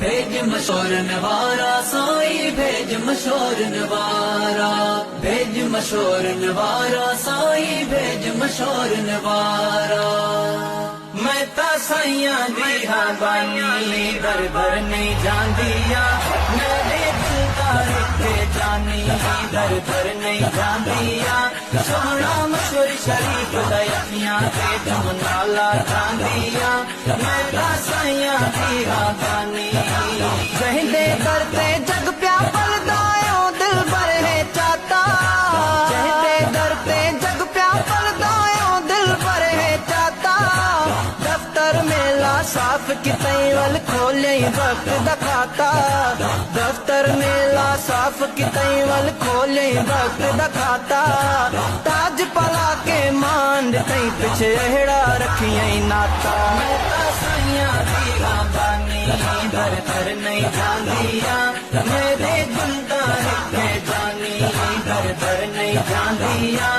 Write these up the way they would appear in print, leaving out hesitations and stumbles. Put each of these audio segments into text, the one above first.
भेज मशोर नवारा साई भेज मशोर नवारा, भेज मशोर नवारा साई भेज मशोर नवारा। मैं ता साइया दी हाँ बानी दर दर नहीं जांदिया, मेरे दिल तारे जानी दर दर नहीं जांदिया। सोना मशहूर शरीफ दयाखियां ते तुम नाला जांदिया, मैं ता साइया दी हाँ बानी। कहते करते जग प्या पलदायो दिल भर है चाहता, कहते करते जग प्या पलदायो दिल भर है चाहता। दफ्तर मेला साफ कितई वल खोले वक्त दखाता, दफ्तर मेला साफ कितई वल खोले वक्त दखाता। ताज पला के मांड कई पिछे अहड़ा रखियई नाता, मैं ता साइया दी हाँ बानी दर दर नहीं जांदिया। मेरे दिलदार के जानी दर दर नहीं जांदिया।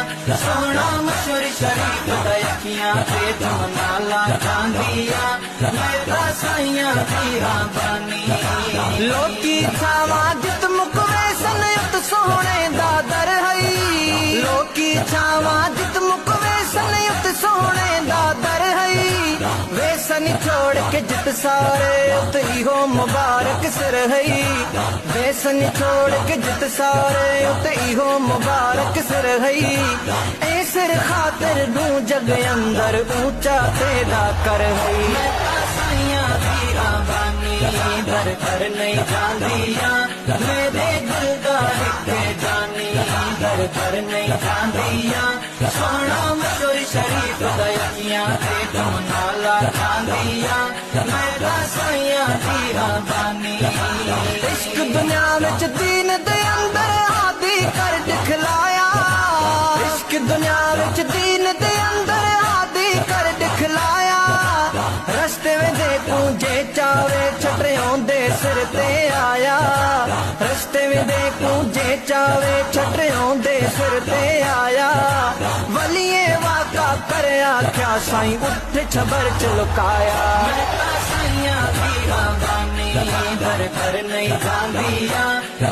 सोना मशहूर शरीफ दयाखियां ते तुम नाला जांदिया, मैं ता साइया दी हाँ बानी। लोकी छावा जित मुकवे सनयत सोहणे दादर हई, लोकी छावा जित मुकवे सनयत सोहणे दादर हई। वेसन छोड़ के जित सारे उत इहो मुबारक सिर हई, वेसन छोड़ के जित सारे उत इहो मुबारक सिर हई। ए सिर खातिर दू जग अंदर ऊंचा तेदा कर हई, मैं ता साइया दी हाँ बानी दर दर नहीं जांदिया। मेरे दिलदार के जानी दर दर नहीं जांदिया। सोना मशहूर शरीफ दयाखियां ते तुम नाला जांदिया, मैं ता साइया दी हाँ बानी। इश्क दुनिया विच दीन दे अंदर आदि कर दिखलाया, इश्क दुनिया विच दीन दे अंदर आदि कर दिखलाया। रस्ते में देखूं जे चावे छटरियों दे सिर ते आया, रस्ते में देखूं जे चावे छटरियों दे सिर ते आया। वलिए वाका कर आख्या साईं उठ छबर चलुकाया, मैं ता साइया दी हाँ बानी दर दर नहीं जांदिया।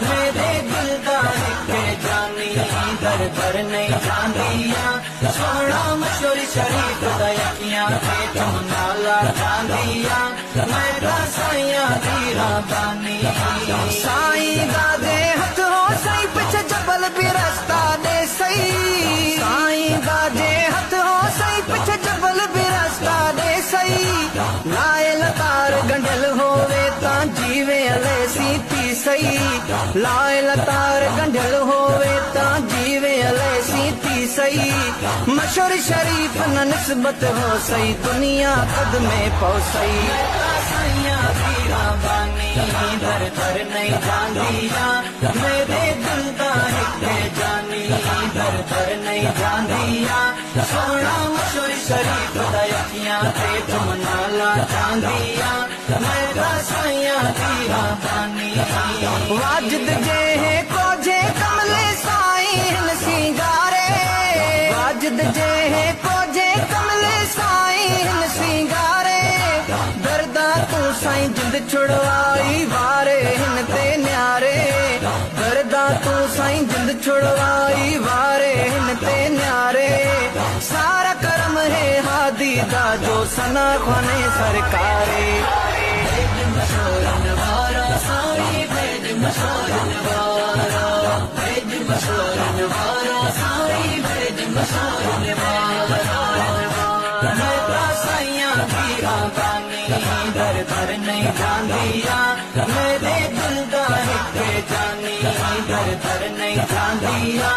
मेरे दिलदार के जानी दर दर नहीं जांदिया। सोना मशहूर शरीफ दयाखियां ते तुम नाला जांदिया, मैं ता साइया दी हाँ बानी। साईं दादे हथ हो सही पिछ जबल भी रास्ता दे सही, साईं दादे हथ हो सही पिछ जबल भी रास्ता दे सही। लाए लतार गंढल होवे ता जीवे अले सीती सही, लाए लतार गंढल होवे ता जीवे अले सीती सही। मशहूर शरीफ न निस्बत हो सही दुनिया कद में पौ सही, मैं ता साइया दी हाँ बानी दर दर नहीं जांदिया। मेरे दिलदार के जानी दर दर नहीं जांदिया। सोना मशहूर शरीफ दयाखियां ते तुम नाला जांदिया, मैं ता साइया दी हाँ बानी। वाजिद जे है को जे कमले साईं सिंगारे, वाजिद जे है को जे कमले साईं सिंगारे। दर्दा तू साईं जिंद छुड़वाई वारे हिन ते न्यारे, दर्दा तू साईं जिंद छुड़वाई वारे हिन ते न्यारे। सारा करम है हादी दा जो सना खाने सरकारे। भेज मशहूर नवारा साई भेज मशहूर नवारा, भेज मशहूर नवारा साई भेज मशहूर नवारा। मैं ता साइया दी हाँ बानी दर दर नहीं जांदिया। मेरे दिलदार के जानी दर दर नहीं जांदिया।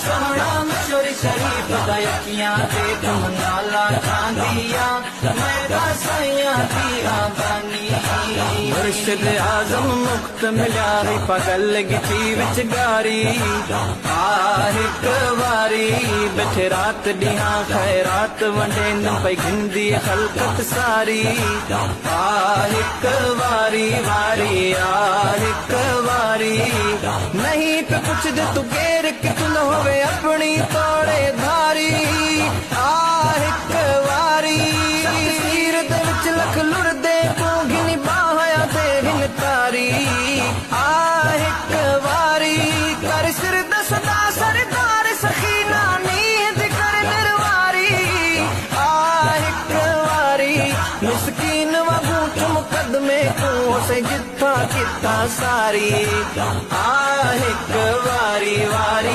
सोना मशहूर शरीफ दयाखियां ते तुम नाला जांदिया, मैं ता साइया दी हाँ बानी। मुर्शिद आजम मुक्त मिला ही पगल गिठी विच गारी। हिक वारी बैठे रात ॾींहां खैरात वंडेन पई घिंदी खलकत सारी। हिक वारी वारी हिक वारी नहीं पे कुछ दे तू केर कितु न होवे अपनी तोड़े धारी। हिक वारी सीर दे विच लख लुरदे तू घिनी बाहया ते हिन से जिथा किथा सारी आ एक वारी वारी